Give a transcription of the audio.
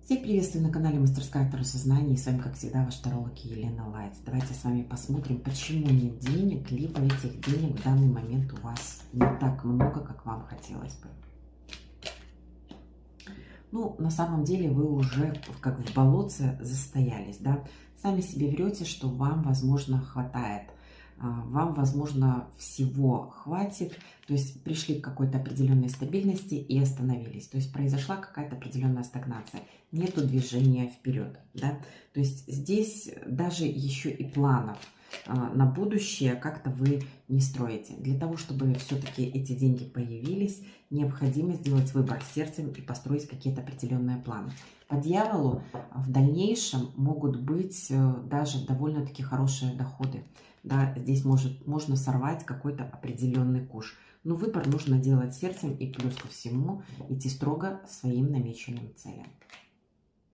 Всех приветствую на канале Мастерская Таро Сознания. И с вами, как всегда, ваш таролог Елена Лайтс. Давайте с вами посмотрим, почему нет денег, либо этих денег в данный момент у вас не так много, как вам хотелось бы. Ну, на самом деле вы уже как в болотце застоялись, да? Сами себе врете, что вам, возможно, хватает. Вам, возможно, всего хватит. То есть пришли к какой-то определенной стабильности и остановились. То есть произошла какая-то определенная стагнация. Нету движения вперед, да? То есть здесь даже еще и планов на будущее как-то вы не строите. Для того, чтобы все-таки эти деньги появились, необходимо сделать выбор сердцем и построить какие-то определенные планы. По дьяволу в дальнейшем могут быть даже довольно-таки хорошие доходы. Да, здесь можно сорвать какой-то определенный куш. Но выбор нужно делать сердцем и плюс ко всему идти строго своим намеченным целям.